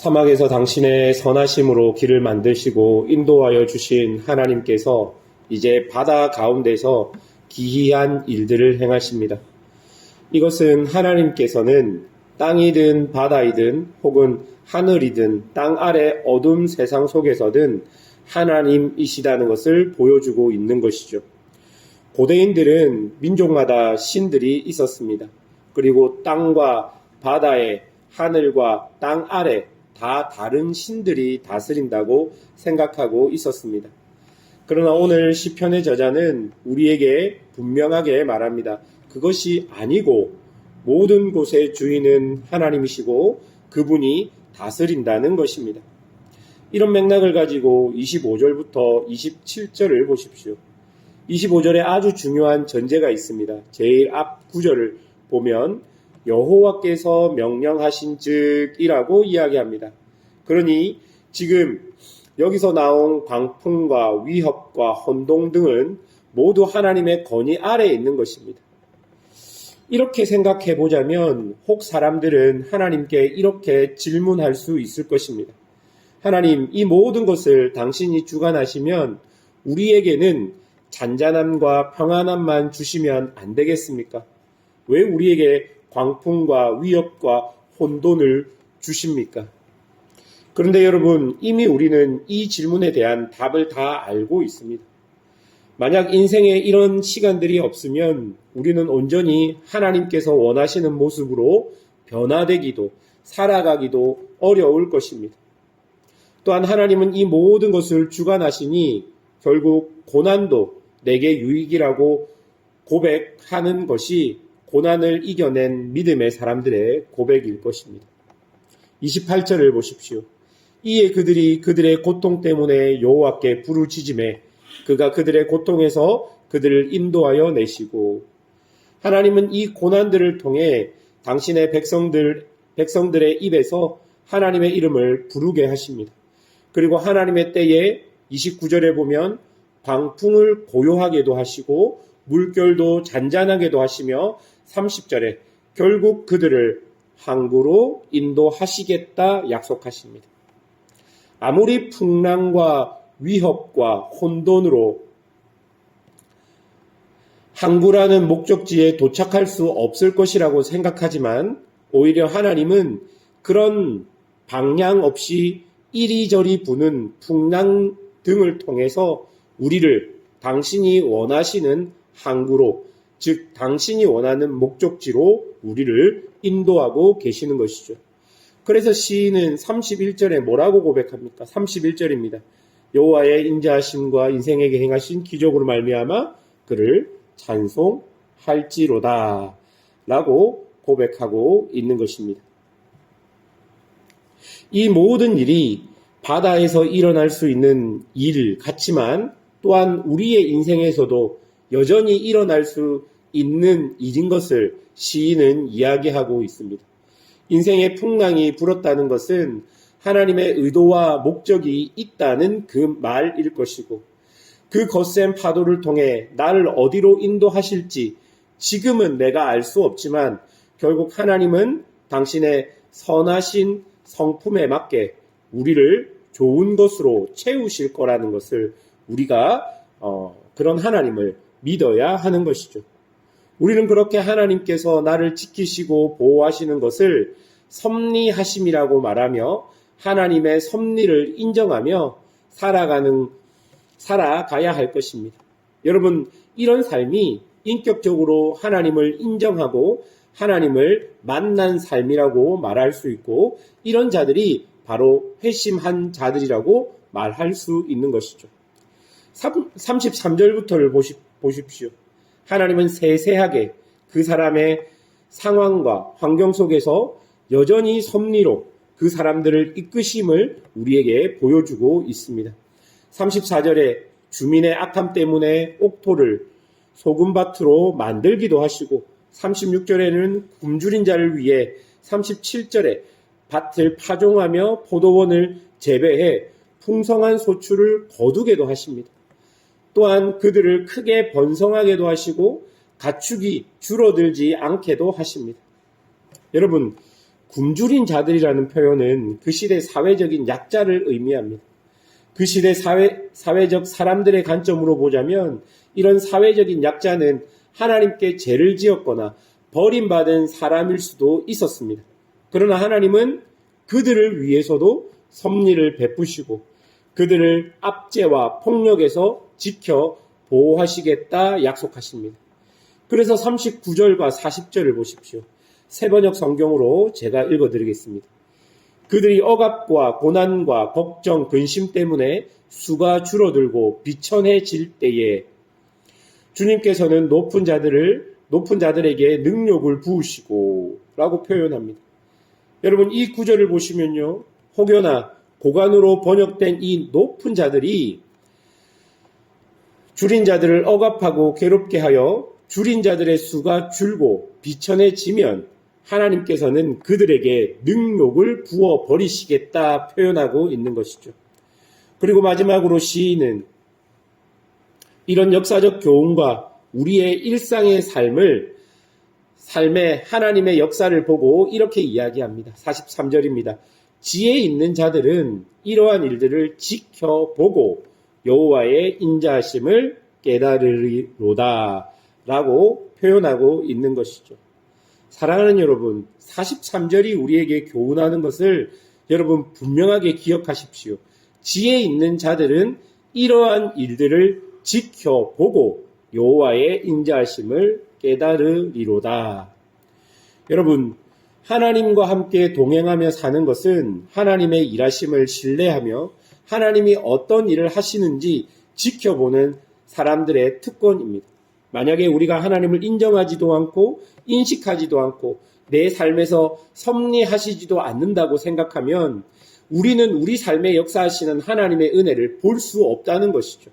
사막에서 당신의 선하심으로 길을 만드시고 인도하여 주신 하나님께서 이제 바다 가운데서 기이한 일들을 행하십니다. 이것은 하나님께서는 땅이든 바다이든 혹은 하늘이든 땅 아래 어둠 세상 속에서든 하나님이시다는 것을 보여주고 있는 것이죠. 고대인들은 민족마다 신들이 있었습니다. 그리고 땅과 바다에 하늘과 땅 아래 다 다른 신들이 다스린다고 생각하고 있었습니다. 그러나 오늘 시편의 저자는 우리에게 분명하게 말합니다. 그것이 아니고 모든 곳의 주인은 하나님이시고 그분이 다스린다는 것입니다. 이런 맥락을 가지고 25절부터 27절을 보십시오. 25절에 아주 중요한 전제가 있습니다. 제일 앞 구절을 보면 여호와께서 명령하신 즉이라고 이야기합니다. 그러니 지금 여기서 나온 광풍과 위협과 혼동 등은 모두 하나님의 권위 아래에 있는 것입니다. 이렇게 생각해 보자면 혹 사람들은 하나님께 이렇게 질문할 수 있을 것입니다. 하나님, 이 모든 것을 당신이 주관하시면 우리에게는 잔잔함과 평안함만 주시면 안 되겠습니까? 왜 우리에게 광풍과 위협과 혼돈을 주십니까? 그런데 여러분, 이미 우리는 이 질문에 대한 답을 다 알고 있습니다. 만약 인생에 이런 시간들이 없으면 우리는 온전히 하나님께서 원하시는 모습으로 변화되기도 살아가기도 어려울 것입니다. 또한 하나님은 이 모든 것을 주관하시니 결국 고난도 내게 유익이라고 고백하는 것이 고난을 이겨낸 믿음의 사람들의 고백일 것입니다. 28절을 보십시오. 이에 그들이 그들의 고통 때문에 여호와께 부르짖으매 그가 그들의 고통에서 그들을 인도하여 내시고, 하나님은 이 고난들을 통해 당신의 백성들의 입에서 하나님의 이름을 부르게 하십니다. 그리고 하나님의 때에 29절에 보면 광풍을 고요하게도 하시고 물결도 잔잔하게도 하시며 30절에 결국 그들을 항구로 인도하시겠다 약속하십니다. 아무리 풍랑과 위협과 혼돈으로 항구라는 목적지에 도착할 수 없을 것이라고 생각하지만 오히려 하나님은 그런 방향 없이 이리저리 부는 풍랑 등을 통해서 우리를 당신이 원하시는 항구로, 즉 당신이 원하는 목적지로 우리를 인도하고 계시는 것이죠. 그래서 시인은 31절에 뭐라고 고백합니까? 31절입니다. 여호와의 인자하심과 인생에게 행하신 기적으로 말미암아 그를 찬송할지로다 라고 고백하고 있는 것입니다. 이 모든 일이 바다에서 일어날 수 있는 일 같지만 또한 우리의 인생에서도 여전히 일어날 수 있는 일인 것을 시인은 이야기하고 있습니다. 인생의 풍랑이 불었다는 것은 하나님의 의도와 목적이 있다는 그 말일 것이고, 그 거센 파도를 통해 나를 어디로 인도하실지 지금은 내가 알 수 없지만 결국 하나님은 당신의 선하신 성품에 맞게 우리를 좋은 것으로 채우실 거라는 것을 우리가 그런 하나님을 믿어야 하는 것이죠. 우리는 그렇게 하나님께서 나를 지키시고 보호하시는 것을 섭리하심이라고 말하며 하나님의 섭리를 인정하며 살아가야 할 것입니다. 여러분, 이런 삶이 인격적으로 하나님을 인정하고 하나님을 만난 삶이라고 말할 수 있고, 이런 자들이 바로 회심한 자들이라고 말할 수 있는 것이죠. 33절부터를 보십시오. 하나님은 세세하게 그 사람의 상황과 환경 속에서 여전히 섭리로 그 사람들을 이끄심을 우리에게 보여주고 있습니다. 34절에 주민의 악함 때문에 옥토를 소금밭으로 만들기도 하시고, 36절에는 굶주린 자를 위해 37절에 밭을 파종하며 포도원을 재배해 풍성한 소출을 거두게도 하십니다. 또한 그들을 크게 번성하게도 하시고 가축이 줄어들지 않게도 하십니다. 여러분, 굶주린 자들이라는 표현은 그 시대 사회적인 약자를 의미합니다. 그 시대 사회적 사람들의 관점으로 보자면 이런 사회적인 약자는 하나님께 죄를 지었거나 버림받은 사람일 수도 있었습니다. 그러나 하나님은 그들을 위해서도 섭리를 베푸시고 그들을 압제와 폭력에서 지켜 보호하시겠다 약속하십니다. 그래서 39절과 40절을 보십시오. 세번역 성경으로 제가 읽어드리겠습니다. 그들이 억압과 고난과 걱정, 근심 때문에 수가 줄어들고 비천해질 때에 주님께서는 높은 자들에게 능력을 부으시고 라고 표현합니다. 여러분 이 구절을 보시면요. 혹여나 고관으로 번역된 이 높은 자들이 줄인 자들을 억압하고 괴롭게 하여 줄인 자들의 수가 줄고 비천해지면 하나님께서는 그들에게 능욕을 부어 버리시겠다 표현하고 있는 것이죠. 그리고 마지막으로 시인은 이런 역사적 교훈과 우리의 일상의 삶의 하나님의 역사를 보고 이렇게 이야기합니다. 43절입니다. 지혜 있는 자들은 이러한 일들을 지켜보고 여호와의 인자하심을 깨달으리로다 라고 표현하고 있는 것이죠. 사랑하는 여러분, 43절이 우리에게 교훈하는 것을 여러분 분명하게 기억하십시오. 지혜 있는 자들은 이러한 일들을 지켜보고 여호와의 인자하심을 깨달으리로다. 여러분, 하나님과 함께 동행하며 사는 것은 하나님의 일하심을 신뢰하며 하나님이 어떤 일을 하시는지 지켜보는 사람들의 특권입니다. 만약에 우리가 하나님을 인정하지도 않고 인식하지도 않고 내 삶에서 섭리하시지도 않는다고 생각하면 우리는 우리 삶에 역사하시는 하나님의 은혜를 볼 수 없다는 것이죠.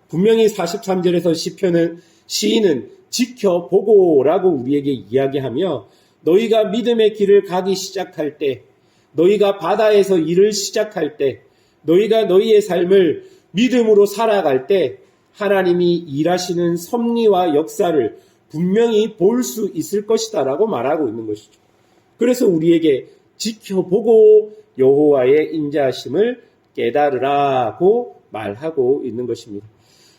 분명히 43절에서 시인은 지켜보고라고 우리에게 이야기하며 너희가 믿음의 길을 가기 시작할 때, 너희가 바다에서 일을 시작할 때, 너희가 너희의 삶을 믿음으로 살아갈 때 하나님이 일하시는 섭리와 역사를 분명히 볼 수 있을 것이다 라고 말하고 있는 것이죠. 그래서 우리에게 지켜보고 여호와의 인자하심을 깨달으라고 말하고 있는 것입니다.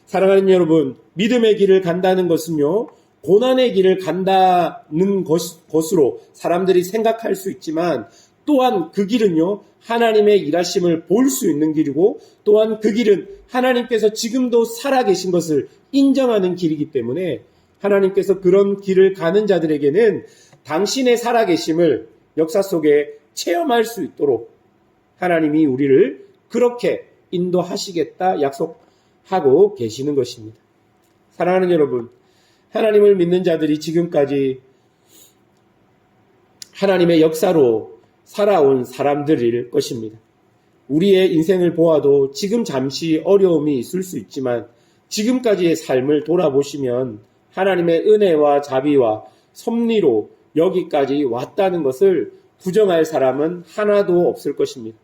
사랑하는 여러분, 믿음의 길을 간다는 것은요, 고난의 길을 간다는 것으로 사람들이 생각할 수 있지만 또한 그 길은요, 하나님의 일하심을 볼 수 있는 길이고 또한 그 길은 하나님께서 지금도 살아계신 것을 인정하는 길이기 때문에 하나님께서 그런 길을 가는 자들에게는 당신의 살아계심을 역사 속에 체험할 수 있도록 하나님이 우리를 그렇게 인도하시겠다 약속하고 계시는 것입니다. 사랑하는 여러분, 하나님을 믿는 자들이 지금까지 하나님의 역사로 살아온 사람들일 것입니다. 우리의 인생을 보아도 지금 잠시 어려움이 있을 수 있지만 지금까지의 삶을 돌아보시면 하나님의 은혜와 자비와 섭리로 여기까지 왔다는 것을 부정할 사람은 하나도 없을 것입니다.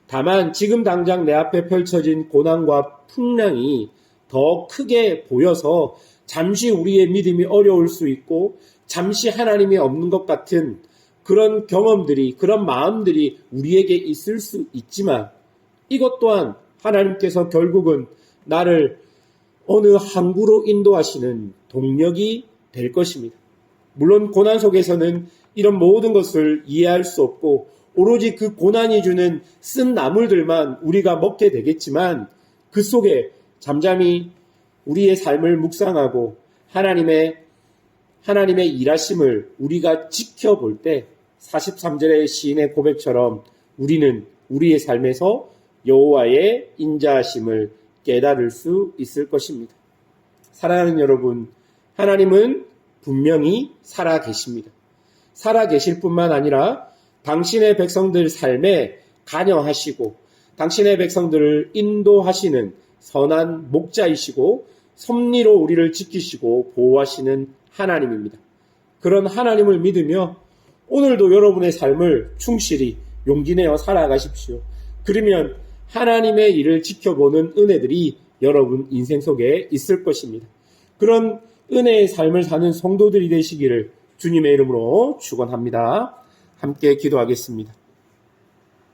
다만 지금 당장 내 앞에 펼쳐진 고난과 풍랑이 더 크게 보여서 잠시 우리의 믿음이 어려울 수 있고 잠시 하나님이 없는 것 같은 그런 경험들이, 그런 마음들이 우리에게 있을 수 있지만 이것 또한 하나님께서 결국은 나를 어느 항구로 인도하시는 동력이 될 것입니다. 물론 고난 속에서는 이런 모든 것을 이해할 수 없고 오로지 그 고난이 주는 쓴 나물들만 우리가 먹게 되겠지만 그 속에 잠잠히 우리의 삶을 묵상하고 하나님의 일하심을 우리가 지켜볼 때 43절의 시인의 고백처럼 우리는 우리의 삶에서 여호와의 인자하심을 깨달을 수 있을 것입니다. 사랑하는 여러분, 하나님은 분명히 살아계십니다. 살아계실 뿐만 아니라 당신의 백성들 삶에 관여하시고 당신의 백성들을 인도하시는 선한 목자이시고 섭리로 우리를 지키시고 보호하시는 하나님입니다. 그런 하나님을 믿으며 오늘도 여러분의 삶을 충실히 용기 내어 살아가십시오. 그러면 하나님의 일을 지켜보는 은혜들이 여러분 인생 속에 있을 것입니다. 그런 은혜의 삶을 사는 성도들이 되시기를 주님의 이름으로 축원합니다. 함께 기도하겠습니다.